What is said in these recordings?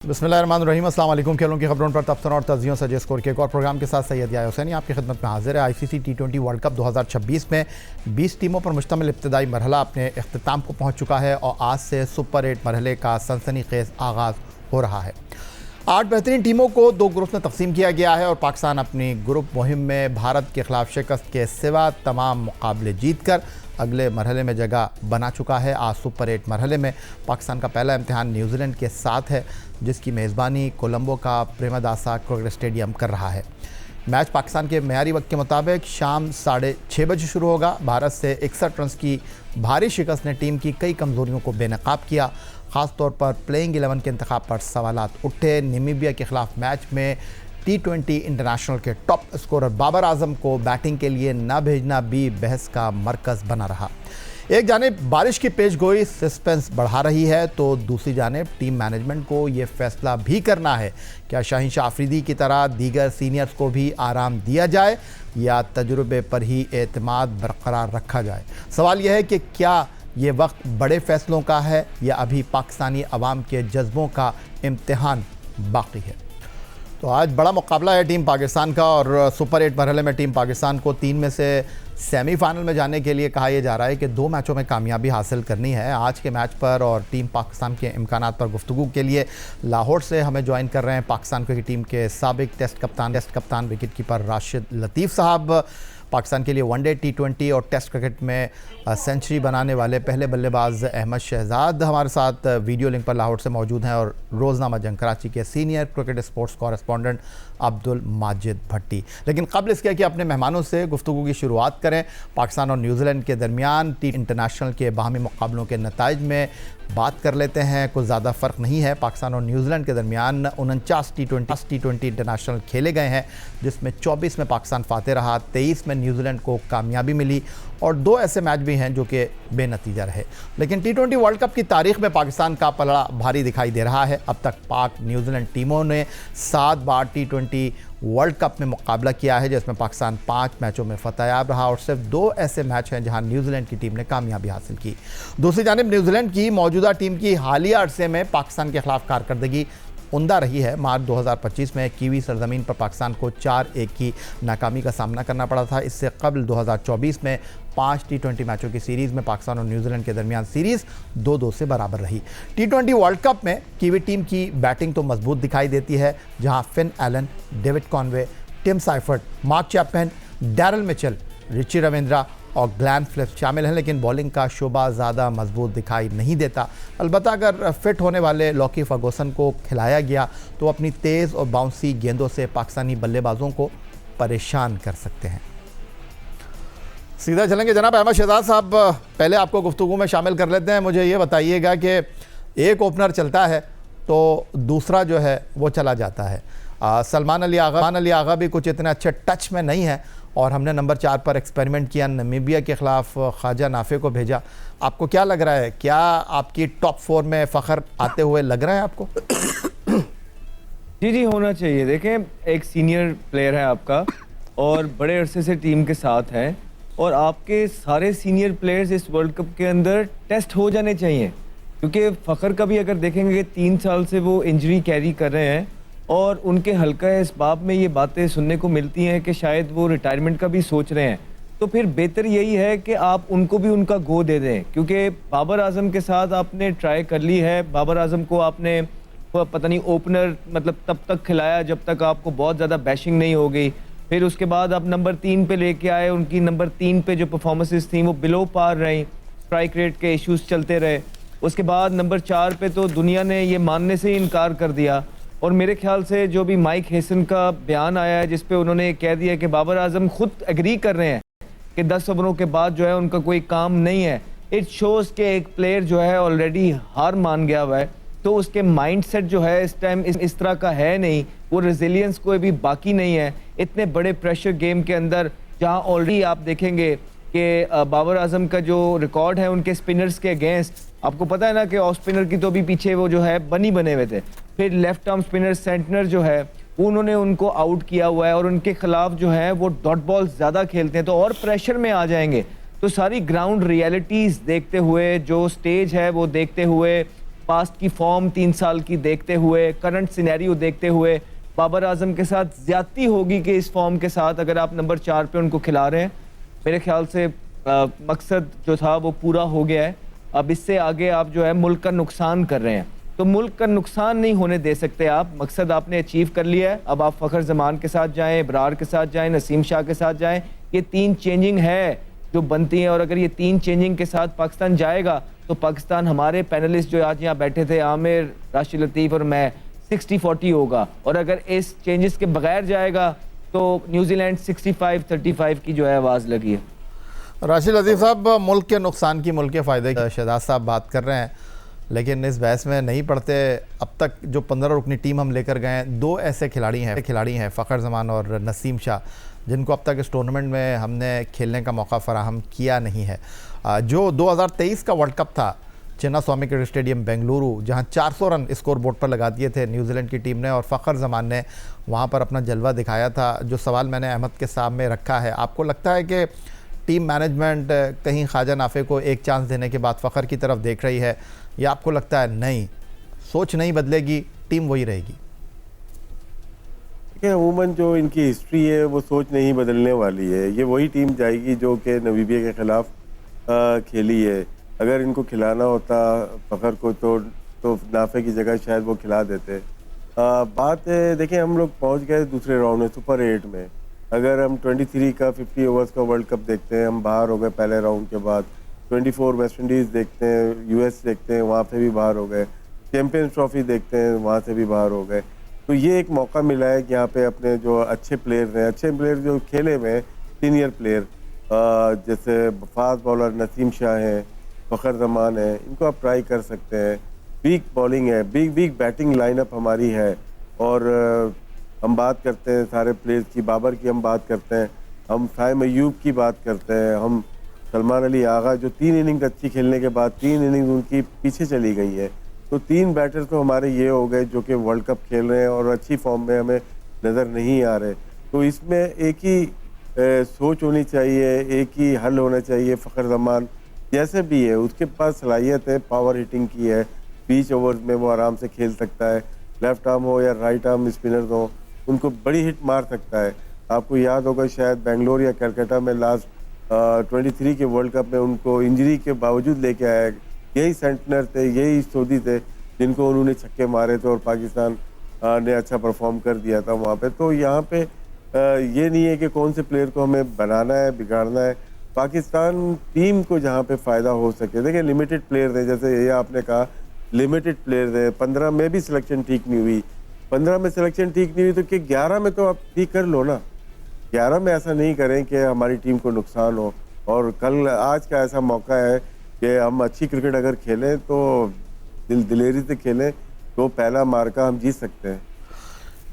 बिस्मिल्लाहिर्रहमानिर्रहीम। अस्सलाम वालेकुम। खेलों की खबरों पर तबसरा और तजियों से जिस स्कोर के एक और प्रोग्राम के साथ सैयद या हुसैनी आपकी खिदमत में हाजिर है। आईसीसी टी20 वर्ल्ड कप 2026 में 20 टीमों पर मुश्तमिल इब्तदाई मरहला अपने अख्ताम को पहुँच चुका है और आज से सुपर 8 मरहले का सनसनीखेज़ आगाज़ हो रहा है। 8 बेहतरीन टीमों को 2 ग्रुप में तकसीम किया गया है और पाकिस्तान अपनी ग्रुप मुहिम में भारत के खिलाफ शिकस्त के सिवा तमाम मुकाबले जीत कर अगले मरहले में जगह बना चुका है। आज सुपर 8 मरहले में पाकिस्तान का पहला इम्तिहान न्यूजीलैंड के साथ है, जिसकी मेज़बानी कोलंबो का प्रेमदासा क्रिकेट स्टेडियम कर रहा है। मैच पाकिस्तान के मेयारी वक्त के मुताबिक शाम 6:30 बजे शुरू होगा। भारत से 61 रन की भारी शिकस्त ने टीम की कई कमज़ोरियों को बेनकाब किया। ख़ास तौर पर प्लेइंग 11 के इंतखाब पर सवालात उठे। नामीबिया के ख़िलाफ़ मैच में T20 इंटरनेशनल के टॉप स्कोरर बाबर आजम को बैटिंग के लिए न भेजना भी बहस का मरकज़ बना रहा। एक जानिब बारिश की पेशगोई सस्पेंस बढ़ा रही है, तो दूसरी जानिब टीम मैनेजमेंट को ये फैसला भी करना है क्या शाहीन अफरीदी की तरह दीगर सीनियर्स को भी आराम दिया जाए या तजुर्बे पर ही एतमाद बरकरार रखा जाए। सवाल यह है कि क्या ये वक्त बड़े फैसलों का है या अभी पाकिस्तानी अवाम के जज्बों का इम्तिहान बाकी है। तो आज बड़ा मुकाबला है टीम पाकिस्तान का और सुपर 8 मरहले में टीम पाकिस्तान को 3 में से सेमीफाइनल में जाने के लिए कहा यह जा रहा है कि 2 मैचों में कामयाबी हासिल करनी है। आज के मैच पर और टीम पाकिस्तान के इम्कानात पर गुफ्तगू के लिए लाहौर से हमें ज्वाइन कर रहे हैं पाकिस्तान की टीम के साबिक टेस्ट कप्तान विकेट कीपर राशिद लतीफ़ साहब, पाकिस्तान के लिए वनडे T20 और टेस्ट क्रिकेट में सेंचुरी बनाने वाले पहले बल्लेबाज अहमद शहजाद हमारे साथ वीडियो लिंक पर लाहौर से मौजूद हैं, और रोज़नामा जंग कराची के senior cricket sports correspondent Abdul Majid Bhatti. लेकिन कबल इसके कि अपने मेहमानों से गुफ्तगू की शुरुआत करें, पाकिस्तान और न्यूजीलैंड के दरमियान टी इंटरनेशनल के बाहमी मुकाबलों के नताइज में बात कर लेते हैं। कुछ ज़्यादा फ़र्क नहीं है। पाकिस्तान और न्यूजीलैंड के दरमियान 49 T20 इंटरनेशनल खेले गए हैं, जिसमें 24 में पाकिस्तान फातेह रहा, 23 में न्यूजीलैंड को कामयाबी मिली और 2 ऐसे मैच भी हैं जो कि बेनतीजा रहे। लेकिन T20 वर्ल्ड कप की तारीख में पाकिस्तान का पलड़ा भारी दिखाई दे रहा है। अब तक पाक न्यूजीलैंड टीमों ने 7 बार T20 वर्ल्ड कप में मुकाबला किया है, जिसमें पाकिस्तान 5 मैचों में फतेहयाब रहा और सिर्फ 2 ऐसे मैच हैं जहां न्यूजीलैंड की टीम ने कामयाबी हासिल की। दूसरी जानिब न्यूजीलैंड की मौजूदा टीम की हालिया अरसे में पाकिस्तान के खिलाफ कारकर्दगी उम्दा रही है। मार्च 2025 में कीवी सरजमीन पर पाकिस्तान को 4-1 की नाकामी का सामना करना पड़ा था। इससे कबल 2024 में 5 T20 मैचों की सीरीज़ में पाकिस्तान और न्यूजीलैंड के दरमियान सीरीज़ 2-2 से बराबर रही। T20 वर्ल्ड कप में कीवी टीम की बैटिंग तो मजबूत दिखाई देती है, जहां Finn Allen, David Conway, Tim Seifert, Mark Chapman, Daryl Mitchell, Richie Ravindra और ग्लैन फिलिप्स शामिल हैं, लेकिन बॉलिंग का शोबा ज़्यादा मजबूत दिखाई नहीं देता। अलबत्ता अगर फिट होने वाले लॉकी फर्गूसन को खिलाया गया तो अपनी तेज़ और बाउंसी गेंदों से पाकिस्तानी बल्लेबाजों को परेशान कर सकते हैं। सीधा चलेंगे जनाब अहमद शहजाद साहब, पहले आपको गुफ्तगू में शामिल कर लेते हैं। मुझे ये बताइएगा कि एक ओपनर चलता है तो दूसरा जो है वो चला जाता है। सलमान अली आगा भी कुछ इतने अच्छे टच में नहीं है और हमने नंबर 4 पर एक्सपेरिमेंट किया, नामीबिया के ख़िलाफ़ ख्वाजा नाफे को भेजा। आपको क्या लग रहा है, क्या आपकी टॉप 4 में फ़ख्र आते हुए लग रहा है आपको? जी होना चाहिए। देखें, एक सीनियर प्लेयर है आपका और बड़े अरसे से टीम के साथ है, और आपके सारे सीनियर प्लेयर्स इस वर्ल्ड कप के अंदर टेस्ट हो जाने चाहिए, क्योंकि फ़ख्र का भी अगर देखेंगे कि 3 साल से वो इंजरी कैरी कर रहे हैं और उनके हल्का इसबाब में ये बातें सुनने को मिलती हैं कि शायद वो रिटायरमेंट का भी सोच रहे हैं। तो फिर बेहतर यही है कि आप उनको भी उनका गो दे दें, क्योंकि बाबर आजम के साथ आपने ट्राई कर ली है। बाबर आजम को आपने पता नहीं ओपनर मतलब तब तक खिलाया जब तक आपको बहुत ज़्यादा बैशिंग नहीं हो गई। फिर उसके बाद आप नंबर 3 पे लेके आए, उनकी नंबर 3 पे जो परफॉर्मेंसेस थी वो बिलो पार रही, स्ट्राइक रेट के इश्यूज चलते रहे। उसके बाद नंबर 4 पे तो दुनिया ने ये मानने से ही इनकार कर दिया, और मेरे ख्याल से जो भी माइक हेसन का बयान आया है जिस पे उन्होंने कह दिया कि बाबर आजम खुद एग्री कर रहे हैं कि 10 ओवरों के बाद जो है उनका कोई काम नहीं है। इट शोज़ कि एक प्लेयर जो है ऑलरेडी हार मान गया हुआ है, तो उसके माइंडसेट जो है इस टाइम इस तरह का है नहीं, वो रेजिलियंस कोई भी बाकी नहीं है इतने बड़े प्रेशर गेम के अंदर, जहां ऑलरेडी आप देखेंगे कि बाबर आजम का जो रिकॉर्ड है उनके स्पिनर्स के अगेंस्ट, आपको पता है ना कि ऑफ स्पिनर की तो भी पीछे वो जो है बने हुए थे। फिर लेफ्ट आर्म स्पिनर सेंटनर जो है उन्होंने उनको आउट किया हुआ है, और उनके खिलाफ जो है वो डॉट बॉल ज़्यादा खेलते हैं, तो और प्रेशर में आ जाएंगे। तो सारी ग्राउंड रियलिटीज़ देखते हुए, जो स्टेज है वो देखते हुए, पास्ट की फॉर्म 3 साल की देखते हुए, करंट सिनेरियो देखते हुए बाबर आजम के साथ ज्यादती होगी कि इस फॉर्म के साथ अगर आप नंबर 4 पे उनको खिला रहे हैं। मेरे ख्याल से मकसद जो था वो पूरा हो गया है। अब इससे आगे आप जो है मुल्क का नुकसान कर रहे हैं, तो मुल्क का नुकसान नहीं होने दे सकते आप। मकसद आपने अचीव कर लिया है, अब आप फ़खर जमान के साथ जाएं, इब्रार के साथ जाएं, नसीम शाह के साथ जाएं। ये 3 चेंजिंग है जो बनती हैं, और अगर ये 3 चेंजिंग के साथ पाकिस्तान जाएगा तो पाकिस्तान, हमारे पैनलिस्ट जो आज यहाँ बैठे थे, आमिर, राशिद लतीफ़ और मैं, 60-40 होगा। और अगर इस चेंजेस के बगैर जाएगा तो न्यूजीलैंड 65-35 की जो है आवाज़ लगी है। राशिद लतीफ़ साहब, मुल्क के नुकसान की मुल्क के फ़ायदे की शहजाद साहब बात कर रहे हैं, लेकिन इस बहस में नहीं पड़ते। अब तक जो 15 रुकनी टीम हम लेकर गए हैं, 2 ऐसे खिलाड़ी हैं फ़खर जमान और नसीम शाह, जिनको अब तक इस टूर्नामेंट में हमने खेलने का मौका फराहम किया नहीं है। जो 2023 का वर्ल्ड कप था, चिन्ना स्वामी क्रिकेट स्टेडियम बेंगलुरु, जहां 400 रन स्कोर बोर्ड पर लगा दिए थे न्यूजीलैंड की टीम ने, और फ़खर जमान ने वहां पर अपना जलवा दिखाया था। जो सवाल मैंने अहमद के सामने रखा है, आपको लगता है कि टीम मैनेजमेंट कहीं ख्वाजा नाफे को एक चांस देने के बाद फ़खर की तरफ देख रही है, या आपको लगता है नहीं, सोच नहीं बदलेगी, टीम वही रहेगी? देखिए, अमूमन जो इनकी हिस्ट्री है वो सोच नहीं बदलने वाली है। ये वही टीम जाएगी जो कि नमीबिया के ख़िलाफ़ खेली है। अगर इनको खिलाना होता फ़खर को तो नाफे की जगह शायद वो खिला देते। बात है, देखिए, हम लोग पहुंच गए दूसरे राउंड में, सुपर 8 में। अगर हम 23 का 50 ओवर्स का वर्ल्ड कप देखते हैं, हम बाहर हो गए पहले राउंड के बाद। 24 वेस्ट इंडीज़ देखते हैं, यूएस देखते हैं, वहाँ से भी बाहर हो गए। चैम्पियंस ट्रॉफी देखते हैं, वहाँ से भी बाहर हो गए। तो ये एक मौका मिला है कि यहाँ पे अपने जो अच्छे प्लेयर जो खेले हुए हैं, सीनियर प्लेयर, जैसे फास्ट बॉलर नसीम शाह हैं, फ़खर जमान है, इनको आप ट्राई कर सकते हैं। वीक बॉलिंग है, वीक बैटिंग लाइनअप हमारी है। और हम बात करते हैं सारे प्लेयर्स की, बाबर की हम बात करते हैं, हम साइम अयूब की बात करते हैं, हम सलमान अली आगा, जो 3 इनिंग अच्छी खेलने के बाद 3 इनिंग उनकी पीछे चली गई है। तो 3 बैटर्स तो हमारे ये हो गए जो कि वर्ल्ड कप खेल रहे हैं और अच्छी फॉर्म में हमें नज़र नहीं आ रहे। तो इसमें एक ही सोच होनी चाहिए, एक ही हल होना चाहिए। फ़खर जमान जैसे भी है, उसके पास सलाहियत है, पावर हिटिंग की है, 20 ओवर्स में वो आराम से खेल सकता है। लेफ़्ट आर्म हो या राइट आर्म स्पिनर्स हो, उनको बड़ी हिट मार सकता है। आपको याद होगा शायद बेंगलोर या कलकत्ता में लास्ट 23 के वर्ल्ड कप में उनको इंजरी के बावजूद लेके आया। यही सेंटनर थे, यही सऊदी थे जिनको उन्होंने छक्के मारे थे और पाकिस्तान ने अच्छा परफॉर्म कर दिया था वहाँ पे। तो यहाँ पे ये नहीं है कि कौन से प्लेयर को हमें बनाना है, बिगाड़ना है। पाकिस्तान टीम को जहाँ पे फ़ायदा हो सके, देखिए लिमिटेड प्लेयर थे, जैसे ये आपने कहा लिमिटेड प्लेयर थे। 15 में भी सिलेक्शन ठीक नहीं हुई, 15 में सिलेक्शन ठीक नहीं हुई तो कि 11 में तो आप ठीक कर लो ना। 11 में ऐसा नहीं करें कि हमारी टीम को नुकसान हो। और कल आज का ऐसा मौका है कि हम अच्छी क्रिकेट अगर खेलें तो दिलेरी से खेलें तो पहला मार्का हम जीत सकते हैं।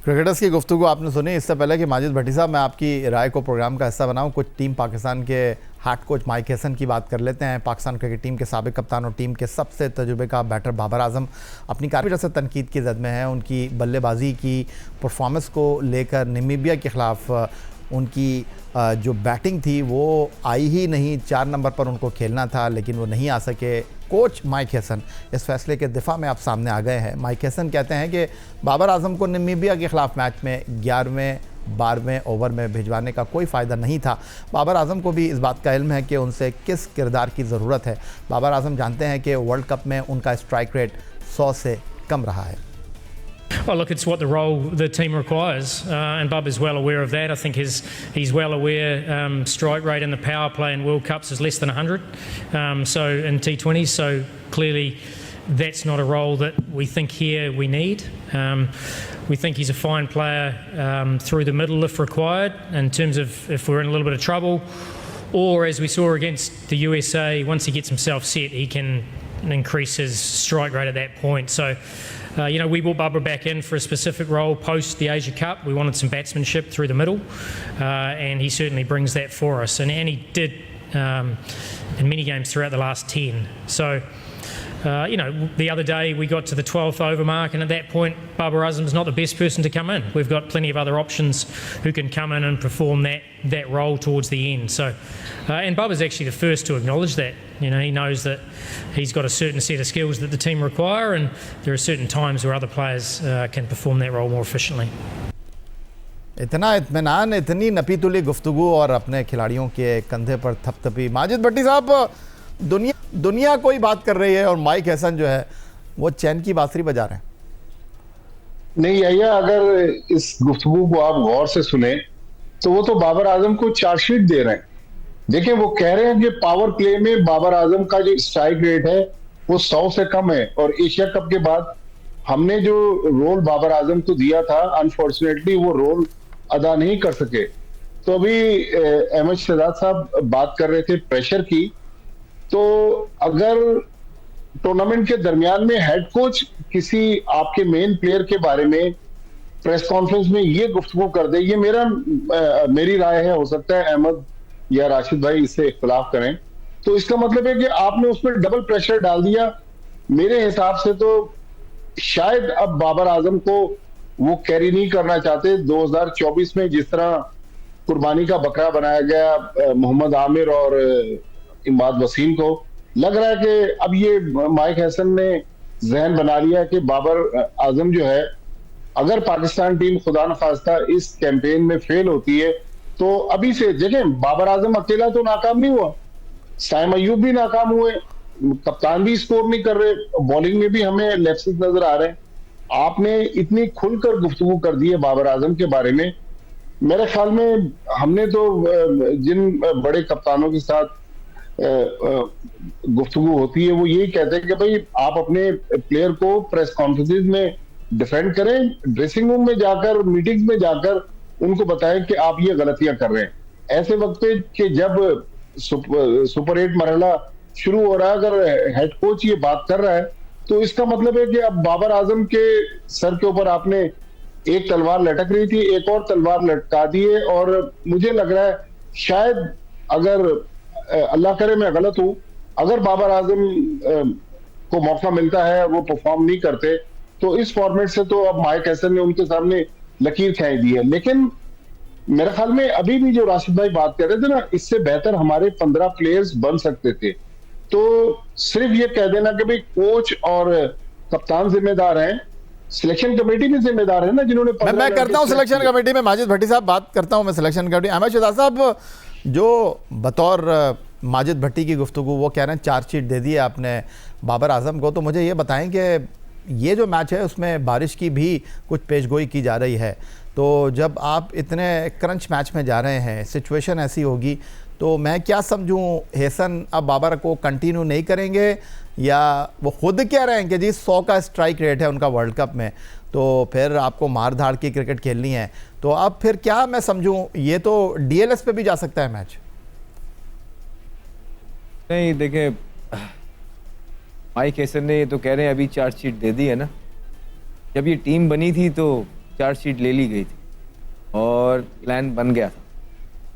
क्रिकेटर्स की गुफ्तगू आपने सुनी। इससे पहले कि माजिद भट्टी साहब मैं आपकी राय को प्रोग्राम का हिस्सा बनाऊं, कुछ टीम पाकिस्तान के हेड कोच माइक हैसन की बात कर लेते हैं। पाकिस्तान क्रिकेट टीम के साबिक कप्तान और टीम के सबसे तजुर्बेकार बैटर बाबर आजम अपनी कारकिर्दी से तनकीद की जद में हैं। उनकी बल्लेबाजी की परफॉर्मेंस को लेकर नमीबिया के ख़िलाफ़ उनकी जो बैटिंग थी वो आई ही नहीं। 4 नंबर पर उनको खेलना था लेकिन वो नहीं आ सके। कोच माइक हैसन इस फैसले के दिफा में आप सामने आ गए हैं। माइक हैसन कहते हैं कि बाबर आजम को नमीबिया के ख़िलाफ़ मैच में 11वें 12वें ओवर में भिजवाने का कोई फ़ायदा नहीं था। बाबर आजम को भी इस बात का इल्म है कि उनसे किस किरदार की ज़रूरत है। बाबर आजम जानते हैं कि वर्ल्ड कप में उनका स्ट्राइक रेट 100 से कम रहा है। Well, look, it's what the role the team requires, and Bub is well aware of that. I think he's well aware strike rate in the power play in World Cups is less than 100, so in T20s. So clearly, that's not a role that we think here we need. We think he's a fine player through the middle if required, in terms of if we're in a little bit of trouble, or as we saw against the USA, once he gets himself set, he can increase his strike rate at that point. So. We brought Bubba back in for a specific role post the Asia Cup. We wanted some batsmanship through the middle, and he certainly brings that for us. And he did in many games throughout the last 10. So You know, the other day we got to the 12th over mark, and at that point, Babar Azam's not the best person to come in. We've got plenty of other options who can come in and perform that role towards the end. So, and Babar's actually the first to acknowledge that. You know, he knows that he's got a certain set of skills that the team require, and there are certain times where other players can perform that role more efficiently. इतना इत्मीनान, इतनी नपीतुली गुफ्तगू और अपने खिलाड़ियों के कंधे पर थपथपी। माजिद भट्टी साहब, दुनिया कोई बात कर रही है और माइक हैसन जो है वो चैन की बांसुरी बजा रहे हैं। नहीं भैया, अगर इस गुफ्तगू को आप गौर से सुने तो वो तो बाबर आजम को चार्जशीट दे रहे हैं। देखिए, वो कह रहे हैं कि पावर प्ले में बाबर आजम का जो स्ट्राइक रेट है वो 100 से कम है, और एशिया कप के बाद हमने जो रोल बाबर आजम को दिया था, अनफॉर्चुनेटली वो रोल अदा नहीं कर सके। तो अभी अहमद शहजाद साहब बात कर रहे थे प्रेशर की, तो अगर टूर्नामेंट के दरमियान में हेड कोच किसी आपके मेन प्लेयर के बारे में प्रेस कॉन्फ्रेंस में ये गुफ्तगू कर दे, ये मेरी राय है, हो सकता है अहमद या राशिद भाई इससे इख्तिलाफ करें, तो इसका मतलब है कि आपने उसमें डबल प्रेशर डाल दिया। मेरे हिसाब से तो शायद अब बाबर आजम को वो कैरी नहीं करना चाहते। 2024 में जिस तरह कुर्बानी का बकरा बनाया गया मोहम्मद आमिर और इमाद वसीम को, लग रहा है कि अब ये माइक हैसन ने जहन बना लिया कि बाबर आजम जो है, अगर पाकिस्तान टीम खुदा न खास्ता इस कैंपेन में फेल होती है तो अभी से देखें, बाबर आजम अकेला तो नाकाम नहीं हुआ, साइम अयूब भी नाकाम हुए, कप्तान भी स्कोर नहीं कर रहे, बॉलिंग में भी हमें लैप्सेस नजर आ रहे हैं। आपने इतनी खुलकर गुफ्तगू कर दी है बाबर आजम के बारे में। मेरे ख्याल में हमने तो जिन बड़े कप्तानों के साथ गुफ्तगू होती है वो यही कहते हैं कि भाई आप अपने प्लेयर को प्रेस कॉन्फ्रेंस में डिफेंड करें, ड्रेसिंग रूम में जाकर, मीटिंग्स में जाकर उनको बताएं कि आप ये गलतियां कर रहे हैं। ऐसे वक्त पे कि जब सुपर 8 मरहला शुरू हो रहा है, अगर हेड कोच ये बात कर रहा है तो इसका मतलब है कि अब बाबर आजम के सर के ऊपर आपने एक तलवार लटक रही थी, एक और तलवार लटका दी है। और मुझे लग रहा है शायद, अगर अल्लाह करे मैं गलत हूं, अगर बाबर आजम को मौका मिलता है वो परफॉर्म नहीं करते तो इस फॉर्मेट से तो अब माइक हैसन ने उनके सामने लकीर खींच दी है। लेकिन मेरे ख्याल में अभी भी जो राशिद भाई बात कर रहे थे ना, इससे बेहतर हमारे 15 प्लेयर्स बन सकते थे। तो सिर्फ ये कह देना कि भाई कोच और कप्तान जिम्मेदार हैं, सिलेक्शन कमेटी भी जिम्मेदार है ना, जिन्होंने मैं करता हूं सिलेक्शन कमेटी में, माजिद भट्टी साहब बात करता हूं मैं सिलेक्शन कमेटी। अहमद शहजाद साहब, जो बतौर माजिद भट्टी की गुफ्तगू वो कह रहे हैं चार्जशीट दे दी है आपने बाबर आजम को, तो मुझे ये बताएं कि ये जो मैच है उसमें बारिश की भी कुछ पेशगोई की जा रही है, तो जब आप इतने क्रंच मैच में जा रहे हैं, सिचुएशन ऐसी होगी, तो मैं क्या समझूं, हैसन अब बाबर को कंटिन्यू नहीं करेंगे, या वो खुद कह रहे हैं कि जी 100 का स्ट्राइक रेट है उनका वर्ल्ड कप में, तो फिर आपको मार धाड़ की क्रिकेट खेलनी है, तो अब फिर क्या मैं समझूं, ये तो डीएलएस पे भी जा सकता है मैच? नहीं, देखिए माइक हैसन ने तो कह रहे हैं अभी चार्जशीट दे दी है ना। जब ये टीम बनी थी तो चार्जशीट ले ली गई थी और प्लान बन गया था,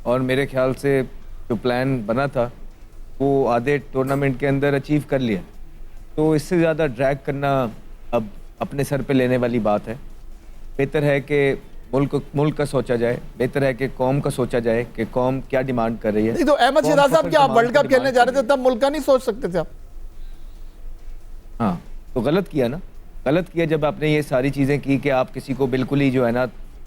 और मेरे ख्याल से जो प्लान बना था वो आधे टूर्नामेंट के अंदर अचीव कर लिया। तो इससे ज़्यादा ड्रैग करना अब अपने सर पे लेने वाली बात है। बेहतर है कि मुल्क का सोचा जाए, बेहतर है कि कौम का सोचा जाए कि कौम क्या डिमांड कर रही है। नहीं तो अहमद शहजाद साहब, क्या आप वर्ल्ड कप खेलने जा रहे थे तब मुल्क का नहीं सोच सकते थे आप? हाँ, तो गलत किया ना, गलत किया जब आपने ये सारी चीज़ें की कि आप किसी को बिल्कुल ही जो है ना,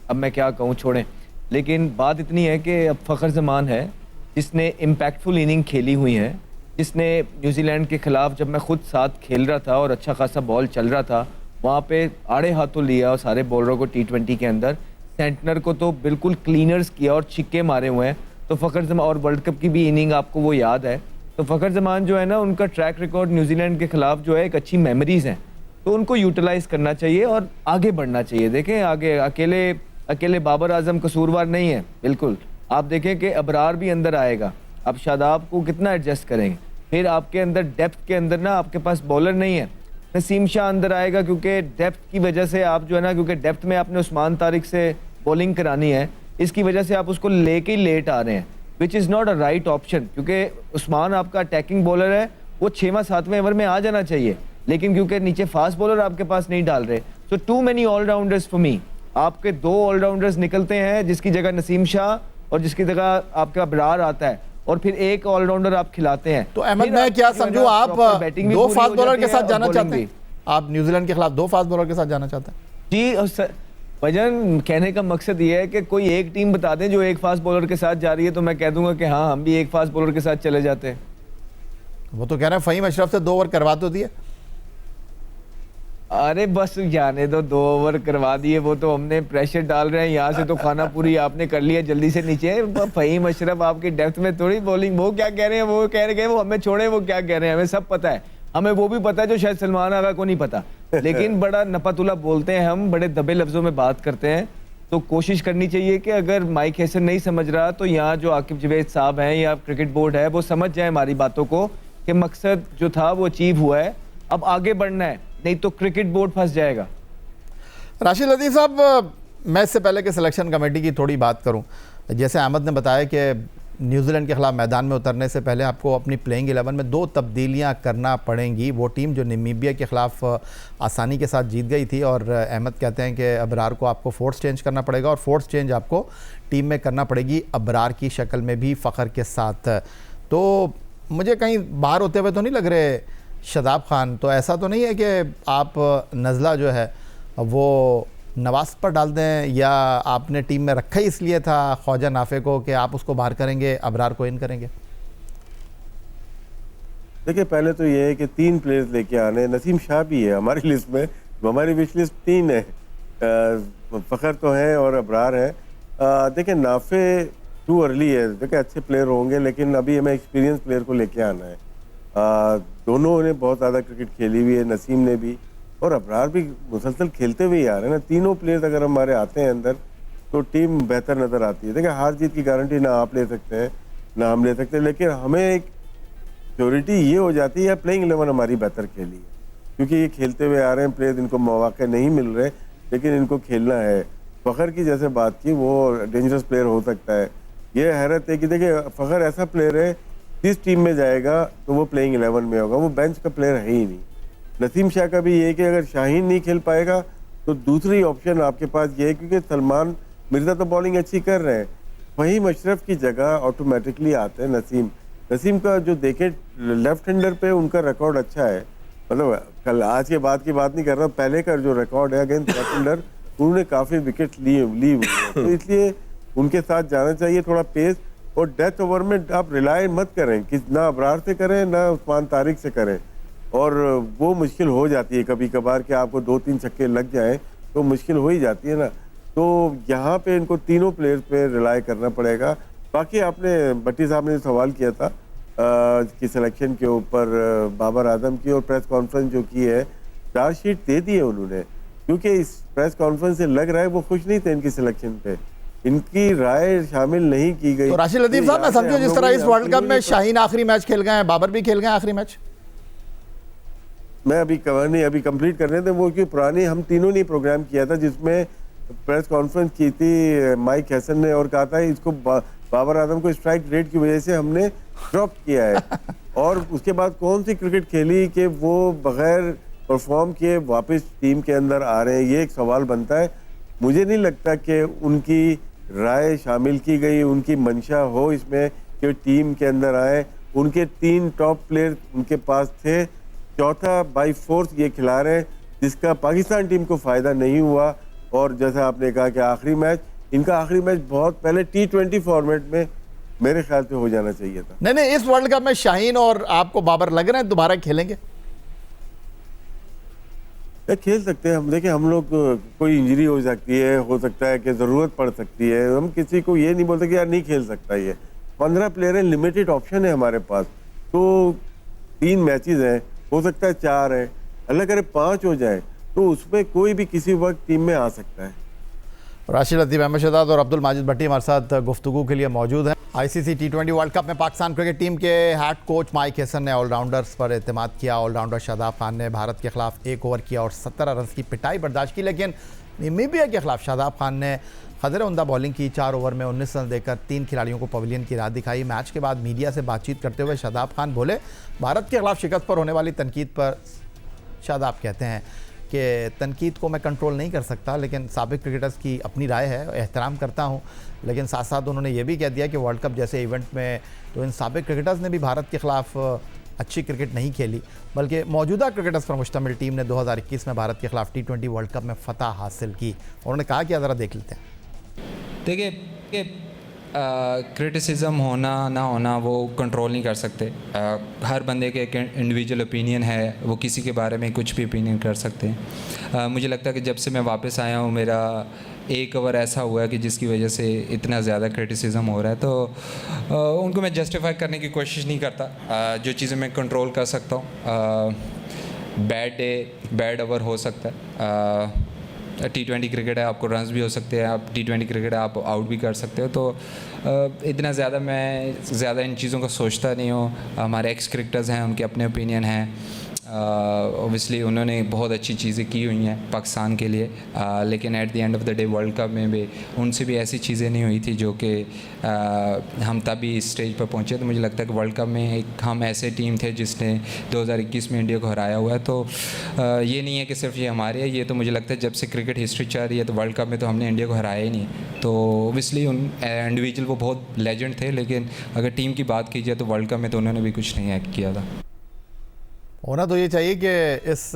अब मैं क्या कहूँ, छोड़ें। लेकिन बात इतनी है कि अब फ़खर ज़मान है जिसने इम्पैक्टफुल इनिंग खेली हुई है, जिसने न्यूजीलैंड के ख़िलाफ़ जब मैं खुद साथ खेल रहा था और अच्छा खासा बॉल चल रहा था, वहाँ पे आड़े हाथों लिया और सारे बॉलरों को T20 के अंदर, सेंटनर को तो बिल्कुल क्लीनर्स किया और छिक्के मारे हुए हैं। तो फ़खर ज़मान, और वर्ल्ड कप की भी इनिंग आपको वो याद है, तो फ़खर ज़मान जो है ना, उनका ट्रैक रिकॉर्ड न्यूजीलैंड के ख़िलाफ़ जो है एक अच्छी मेमोरीज़ हैं, तो उनको यूटिलाइज़ करना चाहिए और आगे बढ़ना चाहिए। देखें आगे अकेले बाबर आजम कसूरवार नहीं है, बिल्कुल। आप देखें कि अबरार भी अंदर आएगा, अब शादाब को कितना एडजस्ट करेंगे, फिर आपके अंदर डेप्थ के अंदर ना आपके पास बॉलर नहीं है, नसीम शाह अंदर आएगा क्योंकि डेप्थ की वजह से आप जो है ना, क्योंकि डेप्थ में आपने उस्मान तारिक से बॉलिंग करानी है, इसकी वजह से आप उसको लेके ही लेट आ रहे हैं, which is not a right option, क्योंकि उस्मान आपका अटैकिंग बॉलर है, वो 6वां 7वें ओवर में आ जाना चाहिए। लेकिन क्योंकि नीचे फास्ट बॉलर आपके पास नहीं डाल रहे, so too many allrounders for me. आपके 2 ऑलराउंडर्स निकलते हैं जिसकी जगह नसीम शाह और जिसकी जगह आपका अबरार आता है, और फिर एक ऑलराउंडर आप खिलाते हैं। तो अहमद, फिर मैं आपकी क्या जो है समझूं, ना, आप proper batting भी 2 पूरी फास्ट हो बॉलर जाती के है साथ और जाना bowling चाहते भी। हैं? आप न्यूजीलैंड के खिलाफ 2 फास्ट बॉलर के साथ जाना चाहते हैं? जी, भजन कहने का मकसद ये है कि कोई एक टीम बता दें जो एक फास्ट बॉलर के साथ जा रही है, तो मैं कह दूंगा कि हाँ, हम भी एक फास्ट बॉलर के साथ चले जाते हैं। वो तो कह रहे हैं फ़हीम अशरफ से 2 ओवर करवा तो दिए। अरे बस जाने दो, 2 ओवर करवा दिए, वो तो हमने प्रेशर डाल रहे हैं यहाँ से, तो खाना पूरी आपने कर लिया जल्दी से नीचे। फ़हीम अशरफ आपकी डेप्थ में थोड़ी बॉलिंग, वो क्या कह रहे हैं, वो कह रहे हैं वो हमें छोड़े, वो क्या कह रहे हैं, हमें सब पता है। हमें वो भी पता है जो शायद सलमान आगा को नहीं पता, लेकिन बड़ा नपतुला बोलते हैं हम, बड़े दबे लफ्जों में बात करते हैं। तो कोशिश करनी चाहिए कि अगर माइक हैसन नहीं समझ रहा तो यहाँ जो आकिब जवेद साहब हैं या क्रिकेट बोर्ड है वो समझ जाए हमारी बातों को कि मकसद जो था वो अचीव हुआ है, अब आगे बढ़ना है, नहीं तो क्रिकेट बोर्ड फंस जाएगा। राशिद लतीफ़ साहब, मैं इससे पहले कि सिलेक्शन कमेटी की थोड़ी बात करूं, जैसे अहमद ने बताया कि न्यूजीलैंड के खिलाफ मैदान में उतरने से पहले आपको अपनी प्लेइंग 11 में 2 तब्दीलियां करना पड़ेंगी। वो टीम जो नामीबिया के ख़िलाफ़ आसानी के साथ जीत गई थी, और अहमद कहते हैं कि अबरार को आपको फोर्स चेंज करना पड़ेगा, और फोर्स चेंज आपको टीम में करना पड़ेगी अबरार की शक्ल में भी, फ़ख्र के साथ। तो मुझे कहीं बाहर होते हुए तो नहीं लग रहे शादाब खान? तो ऐसा तो नहीं है कि आप नज़ला जो है वो नवाज पर डाल दें, या आपने टीम में रखा ही इसलिए था ख्वाजा नाफे को कि आप उसको बाहर करेंगे, अबरार को इन करेंगे? देखिए, पहले तो ये है कि 3 प्लेयर्स लेके आने, नसीम शाह भी है हमारी लिस्ट में, हमारी विश लिस्ट 3 है, फ़खर तो है और अबरार है। देखिए, नाफे टू अर्ली है, देखिए अच्छे प्लेयर होंगे, लेकिन अभी हमें एक्सपीरियंस प्लेयर को लेके आना है। दोनों ने बहुत ज़्यादा क्रिकेट खेली हुई है, नसीम ने भी और अबरार भी मुसलसल खेलते हुए ही आ रहे हैं ना। तीनों प्लेयर्स अगर हमारे आते हैं अंदर तो टीम बेहतर नज़र आती है। देखिए, हार जीत की गारंटी ना आप ले सकते हैं ना हम ले सकते हैं, लेकिन हमें एक श्योरिटी ये हो जाती है प्लेइंग 11 हमारी बेहतर खेली है, क्योंकि ये खेलते हुए आ रहे हैं प्लेयर्स, इनको मौके नहीं मिल रहे लेकिन इनको खेलना है। फ़खर की जैसे बात की, वो डेंजरस प्लेयर हो सकता है। ये हैरत है कि देखिए, फ़खर ऐसा प्लेयर है जिस टीम में जाएगा तो वो प्लेइंग 11 में होगा, वो बेंच का प्लेयर है ही नहीं। नसीम शाह का भी ये है कि अगर शाहीन नहीं खेल पाएगा तो दूसरी ऑप्शन आपके पास ये है, क्योंकि सलमान मिर्ज़ा तो बॉलिंग अच्छी कर रहे हैं, फ़हीम अशरफ की जगह ऑटोमेटिकली आते हैं नसीम। नसीम का जो देखें लेफ्ट हैंडर पे उनका रिकॉर्ड अच्छा है, मतलब कल आज के बाद की बात नहीं कर रहा, पहले का जो रिकॉर्ड है अगेंस्ट लेफ्ट हैंडर, उन्होंने काफ़ी विकेट ली हुई है, तो इसलिए उनके साथ जाना चाहिए। थोड़ा पेस और डेथ ओवर में आप रिलाय मत करें कि ना अबरार से करें ना उस्मान तारिक से करें, और वो मुश्किल हो जाती है कभी कभार कि आपको 2-3 छक्के लग जाएं तो मुश्किल हो ही जाती है ना। तो यहाँ पे इनको तीनों प्लेयर्स पे रिलाय करना पड़ेगा। बाकी आपने भट्टी साहब ने सवाल किया था कि सिलेक्शन के ऊपर बाबर आजम की, और प्रेस कॉन्फ्रेंस जो की है, चार्जशीट दे दी है उन्होंने, क्योंकि इस प्रेस कॉन्फ्रेंस से लग रहा है वो खुश नहीं थे इनकी सिलेक्शन पे, इनकी राय शामिल नहीं की गई। तो राशिद लतीफ़ साहब, मैं समझूं जिस तरह इस वर्ल्ड कप में शाहीन आखिरी मैच खेल गए हैं, बाबर भी खेल गए आखिरी मैच। मैं अभी कवर नहीं, अभी कंप्लीट करने थे वो, क्योंकि पुरानी हम तीनों ने प्रोग्राम किया था जिसमें प्रेस कॉन्फ्रेंस की थी माइक हैसन ने, और कहा था इसको बाबर आजम को स्ट्राइक रेट की वजह से हमने ड्रॉप किया है। और उसके बाद कौन सी क्रिकेट खेली कि वो बगैर परफॉर्म किए वापस टीम के अंदर आ रहे हैं, ये एक सवाल बनता है। मुझे नहीं लगता कि उनकी राय शामिल की गई, उनकी मंशा हो इसमें कि टीम के अंदर आए। उनके 3 टॉप प्लेयर उनके पास थे, चौथा बाई फोर्स ये खिला रहे हैं जिसका पाकिस्तान टीम को फ़ायदा नहीं हुआ। और जैसा आपने कहा कि आखिरी मैच, इनका आखिरी मैच बहुत पहले T20 फॉर्मेट में मेरे ख्याल से हो जाना चाहिए था। नहीं, इस वर्ल्ड कप में शाहीन और आपको बाबर लग रहे हैं दोबारा खेलेंगे? खेल सकते हैं हम। देखिए, हम लोग कोई इंजरी हो सकती है, हो सकता है कि ज़रूरत पड़ सकती है, हम किसी को ये नहीं बोलते कि यार नहीं खेल सकता। ये 15 प्लेयर हैं, लिमिटेड ऑप्शन है हमारे पास, तो 3 मैचेस हैं, हो सकता है 4 है, अल्लाह करे 5 हो जाए तो उसमें कोई भी किसी वक्त टीम में आ सकता है। राशिद लतीफ़, अहमद शहजाद और अब्दुल माजिद भट्टी हमारे साथ गुफ्तगू के लिए मौजूद हैं। ICC T20 वर्ल्ड कप में पाकिस्तान क्रिकेट टीम के हेड कोच माइक हैसन ने ऑलराउंडर्स पर एतमाद किया। ऑलराउंडर शादाब खान ने भारत के खिलाफ 1 ओवर किया और 17 रन की पिटाई बर्दाश्त की, लेकिन नामीबिया के खिलाफ शादाब खान ने खदर उमदा बॉलिंग की। 4 ओवर में 19 रन देकर 3 खिलाड़ियों को पवेलियन की राह दिखाई। मैच के बाद मीडिया से बातचीत करते हुए शादाब खान बोले, भारत के खिलाफ शिकस्त पर होने वाली तनकीद पर शादाब कहते हैं कि तनकीद को मैं कंट्रोल नहीं कर सकता, लेकिन साबिक क्रिकेटर्स की अपनी राय है, एहतराम करता हूँ। लेकिन साथ साथ उन्होंने ये भी कह दिया कि वर्ल्ड कप जैसे इवेंट में तो इन साबिक क्रिकेटर्स ने भी भारत के ख़िलाफ़ अच्छी क्रिकेट नहीं खेली, बल्कि मौजूदा क्रिकेटर्स पर मुश्तमिल टीम ने 2021 में भारत के ख़िलाफ़ T20 वर्ल्ड कप में फ़तह हासिल की। उन्होंने कहा कि ज़रा देख लेते हैं। देखिए, क्रिटिसिज्म होना ना होना वो कंट्रोल नहीं कर सकते। हर बंदे के एक इंडिविजुअल ओपिनियन है, वो किसी के बारे में कुछ भी ओपिनियन कर सकते हैं। मुझे लगता है कि जब से मैं वापस आया हूँ मेरा एक ओवर ऐसा हुआ है कि जिसकी वजह से इतना ज़्यादा क्रिटिसिज्म हो रहा है, तो उनको मैं जस्टिफाई करने की कोशिश नहीं करता। जो चीज़ें मैं कंट्रोल कर सकता हूँ, बैड डे बैड ओवर हो सकता है, T20 क्रिकेट है, आपको रन्स भी हो सकते हैं, आप T20 क्रिकेट है आप आउट भी कर सकते हो। तो इतना ज़्यादा मैं इन चीज़ों को सोचता नहीं हूँ। हमारे एक्स क्रिकेटर्स हैं, उनके अपने ओपिनियन हैं। ऑब्वियसली उन्होंने बहुत अच्छी चीज़ें की हुई हैं पाकिस्तान के लिए, लेकिन at the end of the day world cup में भी उनसे भी ऐसी चीज़ें नहीं हुई थी जो कि हम तभी इस स्टेज पर पहुँचे। तो मुझे लगता है कि वर्ल्ड कप में एक हम ऐसे टीम थे जिसने 2021 में इंडिया को हराया हुआ है। तो ये नहीं है कि सिर्फ ये हमारे है, ये तो मुझे लगता है जब से क्रिकेट हिस्ट्री चल रही है तो वर्ल्ड कप में तो हमने इंडिया को हराया ही नहीं। तो ऑब्वियसली उन इंडिविजुअल वो बहुत लेजेंड थे, लेकिन अगर टीम की बात की जाए तो वर्ल्ड कप में तो उन्होंने भी कुछ नहीं किया था। होना तो ये चाहिए कि इस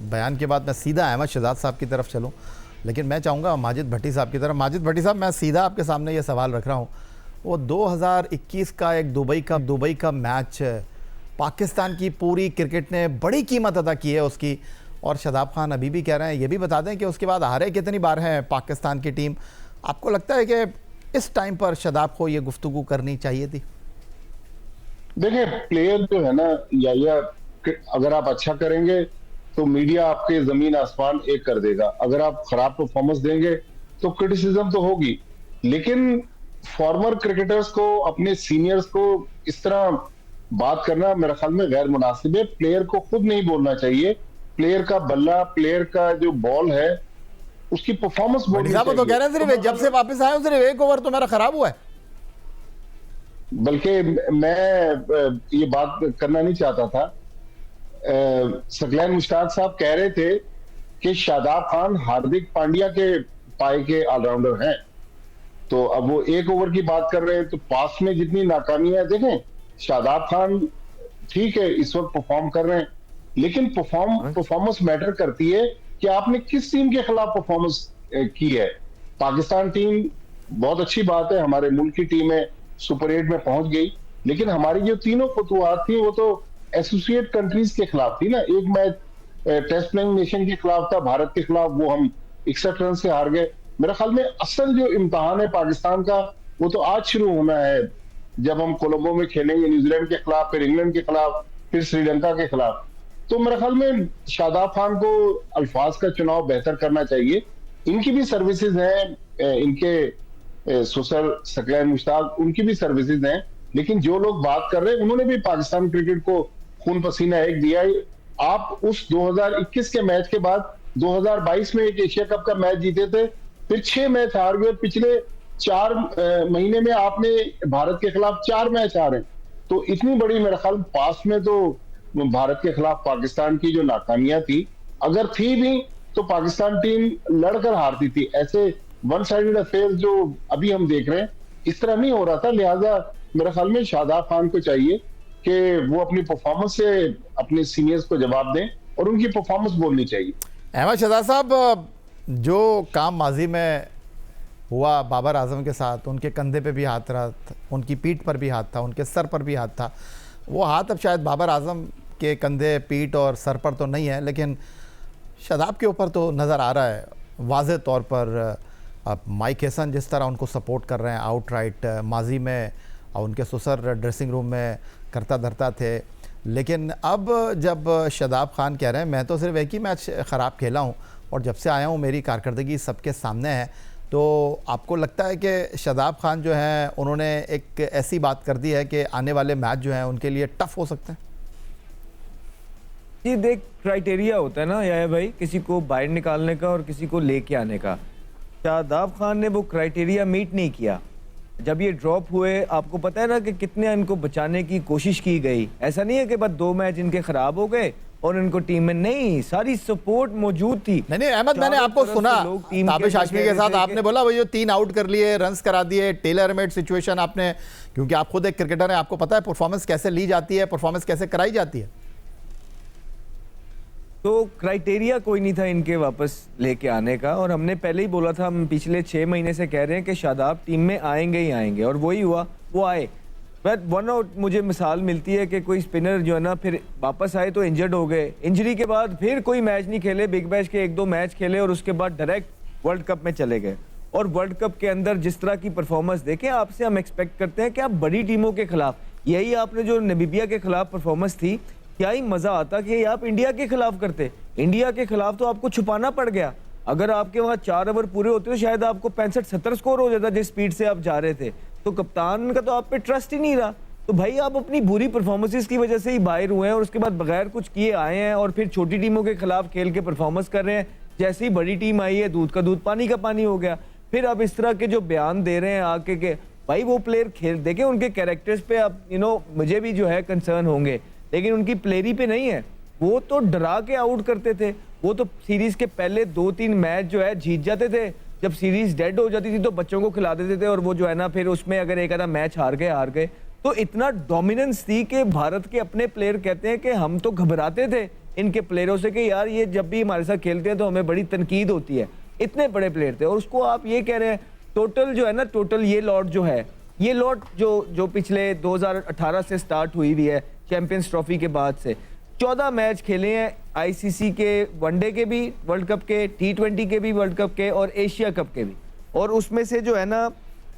बयान के बाद मैं सीधा अहमद शहजाद साहब की तरफ चलूं, लेकिन मैं चाहूँगा माजिद भट्टी साहब की तरफ। माजिद भट्टी साहब, मैं सीधा आपके सामने ये सवाल रख रहा हूँ। वो 2021 का एक दुबई का मैच पाकिस्तान की पूरी क्रिकेट ने बड़ी कीमत अदा की है उसकी, और शादाब खान अभी भी कह रहे हैं, ये भी बता दें कि उसके बाद हारे कितनी बार हैं पाकिस्तान की टीम। आपको लगता है कि इस टाइम पर शादाब को ये गुफ्तगू करनी चाहिए थी? देखिए, प्लेयर जो है ना, या अगर आप अच्छा करेंगे तो मीडिया आपके जमीन आसमान एक कर देगा, अगर आप खराब परफॉर्मेंस देंगे तो क्रिटिसिज्म तो होगी। लेकिन फॉर्मर क्रिकेटर्स को, अपने सीनियर्स को इस तरह बात करना मेरे ख्याल में गैर मुनासिब है। प्लेयर को खुद नहीं बोलना चाहिए, प्लेयर का बल्ला, प्लेयर का जो बॉल है उसकी परफॉर्मेंस बोलनी चाहिए। तो कह रहे हैं सिर्फ जब से वापस आए सिर्फ एक ओवर तो मेरा खराब हुआ है। बल्कि मैं ये बात करना नहीं चाहता था। सकलैन मुश्ताक साहब कह रहे थे कि शादाब खान हार्दिक पांड्या के पाए के ऑलराउंडर हैं, तो अब वो एक ओवर की बात कर रहे हैं। तो पास में जितनी नाकामियां देखें, शादाब खान ठीक है इस वक्त परफॉर्म कर रहे हैं, लेकिन परफॉर्मेंस मैटर करती है कि आपने किस टीम के खिलाफ परफॉर्मेंस की है। पाकिस्तान टीम बहुत अच्छी बात है, हमारे मुल्क की टीम है, सुपर 8 में पहुंच गई, लेकिन हमारी जो तीनों फतुहात थी वो तो एसोसिएट कंट्रीज के खिलाफ थी ना। एक मैच टेस्ट प्लेइंग नेशन के खिलाफ था, भारत के खिलाफ, वो हम 61 रन से हार गए। मेरे ख्याल में असल जो इम्तिहान है पाकिस्तान का वो तो आज शुरू होना है, जब हम कोलंबो में खेलेंगे न्यूजीलैंड के खिलाफ, फिर इंग्लैंड के खिलाफ, फिर श्रीलंका के खिलाफ। तो मेरे ख्याल में शादाब खान को अल्फाज का चुनाव बेहतर करना चाहिए। इनकी भी सर्विसेज हैं, इनके ससुर सकलैन मुश्ताक, उनकी भी सर्विसेज हैं, लेकिन जो लोग बात कर रहे हैं उन्होंने भी पाकिस्तान क्रिकेट को खून पसीना एक दिया है। आप उस 2021 के मैच के बाद 2022 में एक एशिया कप का मैच जीते थे, फिर 6 मैच हार गए। पिछले 4 महीने में आपने भारत के खिलाफ 4 मैच हारे। तो इतनी बड़ी मेरे ख्याल पास में तो भारत के खिलाफ पाकिस्तान की जो नाकामियां थी, अगर थी भी तो पाकिस्तान टीम लड़कर हारती थी। ऐसे वन साइडेड अफेयर जो अभी हम देख रहे हैं, इस तरह नहीं हो रहा था। लिहाजा मेरे ख्याल में शादाब खान को चाहिए कि वो अपनी परफॉर्मेंस से अपने सीनियर्स को जवाब दें और उनकी परफॉर्मेंस बोलनी चाहिए। अहमद शहजाद साहब, जो काम माजी में हुआ बाबर आजम के साथ, उनके कंधे पे भी हाथ रहा, उनकी पीठ पर भी हाथ था, उनके सर पर भी हाथ था। वो हाथ अब शायद बाबर आजम के कंधे, पीठ और सर पर तो नहीं है, लेकिन शादाब के ऊपर तो नज़र आ रहा है वाज़े तौर पर। अब माइक हैसन जिस तरह उनको सपोर्ट कर रहे हैं आउट राइट, माजी में उनके ससुर ड्रेसिंग रूम में करता धरता थे, लेकिन अब जब शादाब खान कह रहे हैं मैं तो सिर्फ एक ही मैच ख़राब खेला हूँ और जब से आया हूँ मेरी कारकर्दगी सबके सामने है, तो आपको लगता है कि शादाब खान जो हैं उन्होंने एक ऐसी बात कर दी है कि आने वाले मैच जो हैं उनके लिए टफ हो सकते हैं? जी देख, क्राइटेरिया होता है ना या भाई, किसी को बाहर निकालने का और किसी को लेके आने का। शादाब खान ने वो क्राइटेरिया मीट नहीं किया। जब ये ड्रॉप हुए, आपको पता है ना कि कितने इनको बचाने की कोशिश की गई। ऐसा नहीं है कि बस 2 मैच इनके ख़राब हो गए और उनको टीम में नहीं, सारी सपोर्ट मौजूद थी। नहीं अहमद, मैंने चारों आपको तरफ सुना से लोग टीम ताबिश के हाशमी के कह रहे साथ थे आपने कि- बोला वो जो 3 आउट कर लिए, रन्स करा दिए, टेलर मेड सिचुएशन आपने, क्योंकि आप खुद एक क्रिकेटर हैं, आपको पता है परफॉर्मेंस कैसे ली जाती है, परफॉर्मेंस कैसे कराई जाती है। तो क्राइटेरिया कोई नहीं था इनके वापस लेके आने का, और हमने पहले ही बोला था, हम पिछले 6 महीने से कह रहे हैं कि शादाब टीम में आएंगे ही आएंगे, और वही हुआ, वो आए। बट वन आउट मुझे मिसाल मिलती है कि कोई स्पिनर जो है ना फिर वापस आए तो इंजर्ड हो गए, इंजरी के बाद फिर कोई मैच नहीं खेले, बिग बैश के 1-2 मैच खेले और उसके बाद डायरेक्ट वर्ल्ड कप में चले गए। और वर्ल्ड कप के अंदर जिस तरह की परफॉर्मेंस देखें, आपसे हम एक्सपेक्ट करते हैं कि आप बड़ी टीमों के खिलाफ, यही आपने जो नामीबिया के खिलाफ परफॉर्मेंस थी, क्या ही मजा आता कि आप इंडिया के खिलाफ करते। इंडिया के खिलाफ तो आपको छुपाना पड़ गया, अगर आपके वहां 4 ओवर पूरे होते तो शायद आपको 65-70 स्कोर हो जाता जिस स्पीड से आप जा रहे थे। तो कप्तान का तो आप पे ट्रस्ट ही नहीं रहा, तो भाई आप अपनी बुरी परफॉर्मेंसेस की वजह से ही बाहर हुए हैं और उसके बाद बगैर कुछ किए आए हैं और फिर छोटी टीमों के खिलाफ खेल के परफॉर्मेंस कर रहे हैं। जैसे ही बड़ी टीम आई है, दूध का दूध पानी का पानी हो गया। फिर अब इस तरह के जो बयान दे रहे हैं आके के भाई वो प्लेयर खेल देखें, उनके कैरेक्टर्स पे आप मुझे भी जो है कंसर्न होंगे, लेकिन उनकी प्लेयरी पे नहीं है। वो तो डरा के आउट करते थे, वो तो सीरीज के पहले 2-3 मैच जो है जीत जाते थे, जब सीरीज डेड हो जाती थी तो बच्चों को खिला देते थे, और वो जो है ना फिर उसमें अगर एक आधा मैच हार गए तो इतना डोमिनेंस थी कि भारत के अपने प्लेयर कहते हैं कि हम तो घबराते थे इनके प्लेयरों से कि यार ये जब भी हमारे साथ खेलते हैं तो हमें बड़ी तनकीद होती है। इतने बड़े प्लेयर थे, और उसको आप ये कह रहे हैं टोटल जो है ना, टोटल ये लॉट जो है, ये लॉट जो पिछले 2018 से स्टार्ट हुई हुई है चैंपियंस ट्रॉफी के बाद से 14 मैच खेले हैं, आईसीसी के वनडे के भी वर्ल्ड कप के, T20 के भी वर्ल्ड कप के और एशिया कप के भी, और उसमें से जो है ना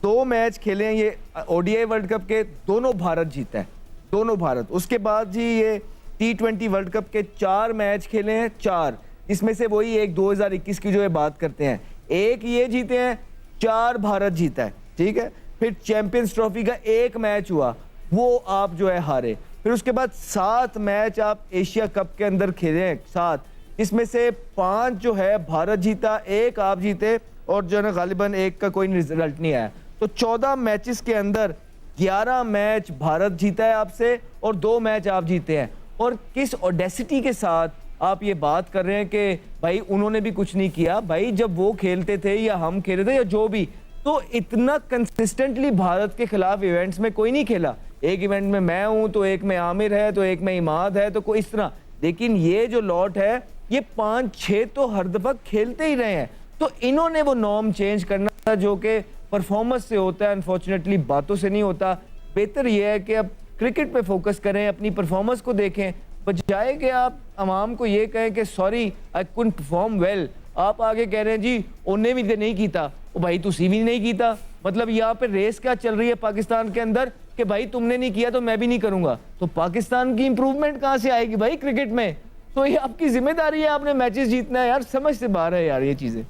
2 मैच खेले हैं ये ओडीआई वर्ल्ड कप के, दोनों भारत जीता है, दोनों भारत। उसके बाद जी ये T20 वर्ल्ड कप के 4 मैच खेले हैं, 4, इसमें से वही एक 2021 की जो है बात करते हैं, 1 ये जीते हैं, 4 भारत जीता है, ठीक है। फिर चैंपियंस ट्रॉफी का 1 मैच हुआ, वो आप जो है हारे। फिर उसके बाद 7 मैच आप एशिया कप के अंदर खेले हैं, 7, इसमें से 5 जो है भारत जीता, 1 आप जीते, और जो है ना गालिबन 1 का कोई रिजल्ट नहीं आया। तो 14 मैचेस के अंदर 11 मैच भारत जीता है आपसे और 2 मैच आप जीते हैं। और किस ऑडेसिटी के साथ आप ये बात कर रहे हैं कि भाई उन्होंने भी कुछ नहीं किया। भाई जब वो खेलते थे या हम खेले थे या जो भी, तो इतना कंसिस्टेंटली भारत के खिलाफ इवेंट्स में कोई नहीं खेला। एक इवेंट में मैं हूं तो एक में आमिर है तो एक में इमाद है, तो कोई इस तरह। लेकिन ये जो लॉट है ये 5-6 तो हर दफा खेलते ही रहे हैं। तो इन्होंने वो नॉर्म चेंज करना था जो कि परफॉर्मेंस से होता है, अनफॉर्चुनेटली बातों से नहीं होता। बेहतर यह है कि अब क्रिकेट पे फोकस करें, अपनी परफॉर्मेंस को देखें, बजाय कि आप आवाम को ये कहें कि sorry I couldn't perform well. आप आगे कह रहे हैं जी उन्हें भी नहीं कीता, ओ भाई तुसी भी नहीं कीता। मतलब यहाँ पे रेस क्या चल रही है पाकिस्तान के अंदर कि भाई तुमने नहीं किया तो मैं भी नहीं करूंगा। तो पाकिस्तान की इंप्रूवमेंट कहाँ से आएगी भाई क्रिकेट में? तो ये आपकी जिम्मेदारी है, आपने मैचेस जीतना है यार, समझ से बाहर है यार ये चीज़ें।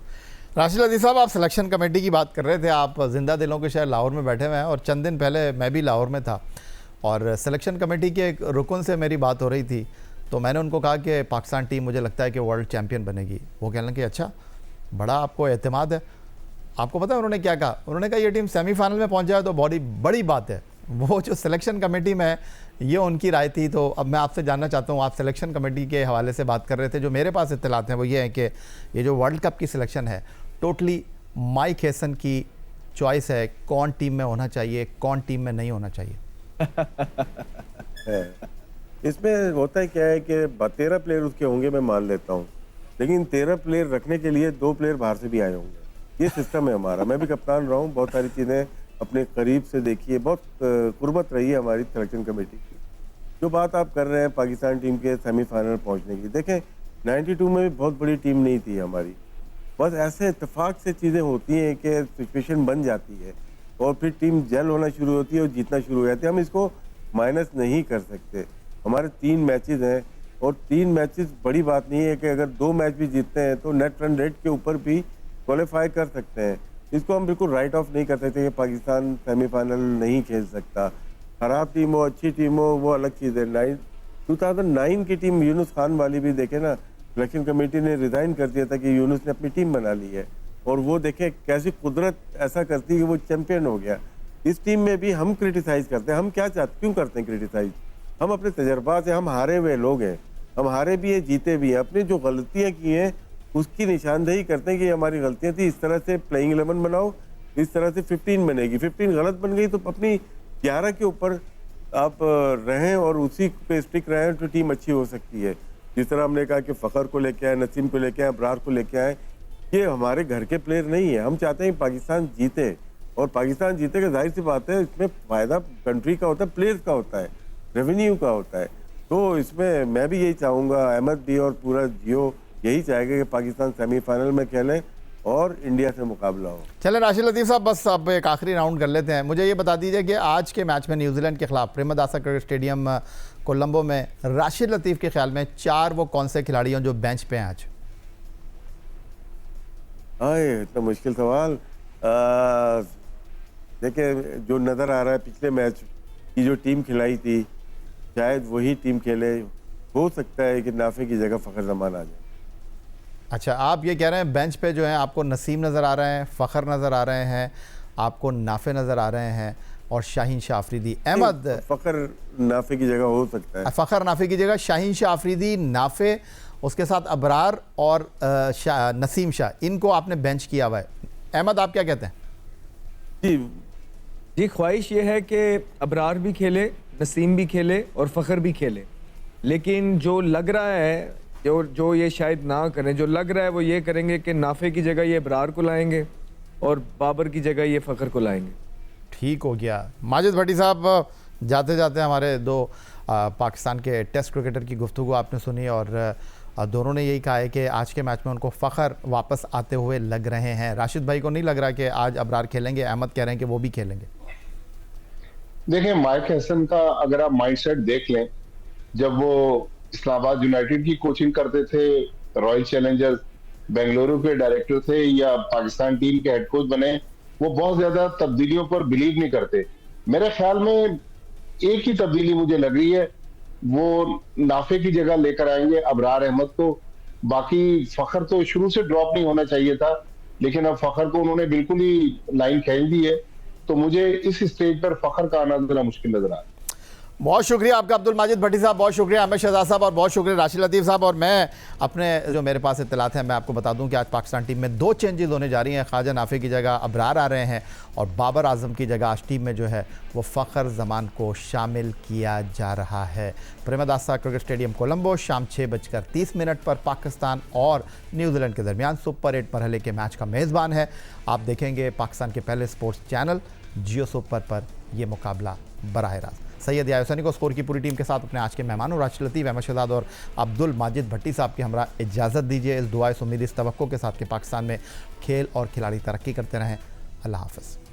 राशिद अजीज साहब, आप सिलेक्शन कमेटी की बात कर रहे थे, आप जिंदा दिलों के शहर लाहौर में बैठे हुए हैं, और चंद दिन पहले मैं भी लाहौर में था और सिलेक्शन कमेटी के एक रुकन से मेरी बात हो रही थी। तो मैंने उनको कहा कि पाकिस्तान टीम मुझे लगता है कि वर्ल्ड चैम्पियन बनेगी। वो कहने कि अच्छा, बड़ा आपको एतमाद है। आपको पता है उन्होंने क्या कहा? उन्होंने कहा ये टीम सेमीफाइनल में पहुंच जाए तो बड़ी बड़ी बात है। वो जो सिलेक्शन कमेटी में ये उनकी राय थी। तो अब मैं आपसे जानना चाहता हूँ, आप सिलेक्शन कमेटी के हवाले से बात कर रहे थे, जो मेरे पास इत्तलात हैं वो ये है कि ये जो वर्ल्ड कप की सिलेक्शन है टोटली माइक हैसन की चॉइस है, कौन टीम में होना चाहिए, कौन टीम में नहीं होना चाहिए। इसमें होता है क्या है कि 13 प्लेयर उसके होंगे, मैं मान लेता हूँ, लेकिन 13 प्लेयर रखने के लिए 2 प्लेयर बाहर से भी आए होंगे। ये सिस्टम है हमारा। मैं भी कप्तान रहा हूँ, बहुत सारी चीज़ें अपने करीब से देखी है, बहुत कुर्बत रही है हमारी सिलेक्शन कमेटी की। जो बात आप कर रहे हैं पाकिस्तान टीम के सेमीफाइनल पहुँचने की, देखें 92 में भी बहुत बड़ी टीम नहीं थी हमारी। बस ऐसे इत्तेफाक से चीज़ें होती हैं कि सिचुएशन बन जाती है और फिर टीम जेल होना शुरू होती है और जीतना शुरू हो जाती है। हम इसको माइनस नहीं कर सकते। हमारे 3 मैचेस हैं और 3 मैचेस बड़ी बात नहीं है कि अगर 2 मैच भी जीतते हैं तो नेट रन रेट के ऊपर भी क्वालिफाई कर सकते हैं। इसको हम बिल्कुल राइट ऑफ नहीं कर सकते कि पाकिस्तान सेमीफाइनल नहीं खेल सकता। ख़राब टीम हो, अच्छी टीम हो, वो अलग चीज़ है। 2009 की टीम यूनुस खान वाली भी देखे ना, सिलेक्शन कमेटी ने रिज़ाइन कर दिया था कि यूनुस ने अपनी टीम बना ली है, और वो देखें कैसी कुदरत ऐसा करती है कि वो चैंपियन हो गया। इस टीम में भी हम क्रिटिसाइज़ करते हैं। हम क्या चाहते, क्यों करते हैं क्रिटिसाइज़? हम अपने तजर्बा से, हम हारे हुए लोग हैं, हम हारे भी हैं, जीते भी हैं, अपनी जो गलतियां की हैं उसकी निशानदेही करते हैं कि ये हमारी गलतियां थी, इस तरह से प्लेइंग 11 बनाओ, इस तरह से 15 बनेगी, 15 गलत बन गई तो अपनी 11 के ऊपर आप रहें और उसी पे स्टिक रहें तो टीम अच्छी हो सकती है। जिस तरह हमने कहा कि फ़खर को लेके आए, नसीम को लेके आए, अबरार को लेके आए, ये हमारे घर के प्लेयर नहीं है। हम चाहते हैं पाकिस्तान जीते, और पाकिस्तान जीते का जाहिर सी बात है इसमें फ़ायदा कंट्री का होता है, प्लेयर्स का होता है, रेवेन्यू का होता है। तो इसमें मैं भी यही चाहूँगा, अहमद भी और पूरा जियो यही चाहेगा कि पाकिस्तान सेमीफाइनल में खेलें और इंडिया से मुकाबला हो। चले राशिद लतीफ़ साहब, बस अब एक आखिरी राउंड कर लेते हैं। मुझे ये बता दीजिए कि आज के मैच में न्यूजीलैंड के खिलाफ प्रेमदासा क्रिकेट स्टेडियम कोलंबो में राशिद लतीफ़ के ख्याल में 4 वो कौन से खिलाड़ी हैं जो बेंच पे हैं आज? आए इतना मुश्किल सवाल। देखिए, जो नज़र आ रहा है पिछले मैच की जो टीम खिलाई थी शायद वही टीम खेले। हो सकता है कि नाफे की जगह फ़खर जमान आ जाए। अच्छा, आप ये कह रहे हैं बेंच पे जो है आपको नसीम नज़र आ रहे हैं, फ़खर नज़र आ रहे हैं, आपको नाफे नज़र आ रहे हैं और शाहीन शाह अफरीदी। अहमद, फ़खर नाफे की जगह हो सकता है। फ़खर नाफे की जगह, शाहीन शाह अफरीदी, नाफे, उसके साथ अबरार और नसीम शाह, इनको आपने बेंच किया हुआ है। अहमद, आप क्या कहते हैं? जी, ख्वाहिश ये है कि अबरार भी खेले, नसीम भी खेले और फ़खर भी खेले, लेकिन जो लग रहा है जो ये शायद ना करें, जो लग रहा है वो ये करेंगे कि नाफे की जगह ये अबरार को लाएंगे और बाबर की जगह ये फ़खर को लाएंगे। ठीक हो गया। माजिद भट्टी साहब, जाते जाते हमारे दो पाकिस्तान के टेस्ट क्रिकेटर की गुफ्तगू आपने सुनी और दोनों ने यही कहा है कि आज के मैच में उनको फ़खर वापस आते हुए लग रहे हैं। राशिद भाई को नहीं लग रहा कि आज अबरार खेलेंगे, अहमद कह रहे हैं कि वो भी खेलेंगे। देखिए, माइक हसन का अगर आप माइंडसेट देख लें, जब वो इस्लामाबाद यूनाइटेड की कोचिंग करते थे, रॉयल चैलेंजर्स बेंगलुरु के डायरेक्टर थे या पाकिस्तान टीम के हेड कोच बने, वो बहुत ज्यादा तब्दीलियों पर बिलीव नहीं करते। मेरे ख्याल में एक ही तब्दीली मुझे लग रही है, वो नाफे की जगह लेकर आएंगे अबरार अहमद को। बाकी फ़खर तो शुरू से ड्रॉप नहीं होना चाहिए था, लेकिन अब फ़खर को उन्होंने बिल्कुल ही लाइन खींच दी है, तो मुझे इस स्टेज पर फ़खर का आना जरा मुश्किल नजर आ रहा है। बहुत शुक्रिया आपका अब्दुल माजिद भट्टी साहब, बहुत शुक्रिया अहमद शहजाद साहब और बहुत शुक्रिया राशिद लतीफ़ साहब। और मैं अपने जो मेरे पास इत्तलात हैं मैं आपको बता दूं कि आज पाकिस्तान टीम में 2 चेंजेस होने जा रही हैं। ख्वाजा नाफे की जगह अबरार आ रहे हैं और बाबर आजम की जगह आज टीम में जो है वो फ़खर जमान को शामिल किया जा रहा है। प्रेमदासा क्रिकेट स्टेडियम कोलंबो शाम 6:30 पर पाकिस्तान और न्यूजीलैंड के दरमियान सुपर 8 मरहले के मैच का मेज़बान है। आप देखेंगे पाकिस्तान के पहले स्पोर्ट्स चैनल जियो सुपर पर यह मुकाबला बराह रास्त। सैयद याह्या हुसैनी को स्कोर की पूरी टीम के साथ अपने आज के मेहमानों राशिद लतीफ़, अहमद शहजाद और अब्दुल माजिद भट्टी साहब की हमरा इजाज़त दीजिए। इस दुआ, इस उम्मीद, इस तवक्को के साथ कि पाकिस्तान में खेल और खिलाड़ी तरक्की करते रहें। अल्लाह हाफ़िज़।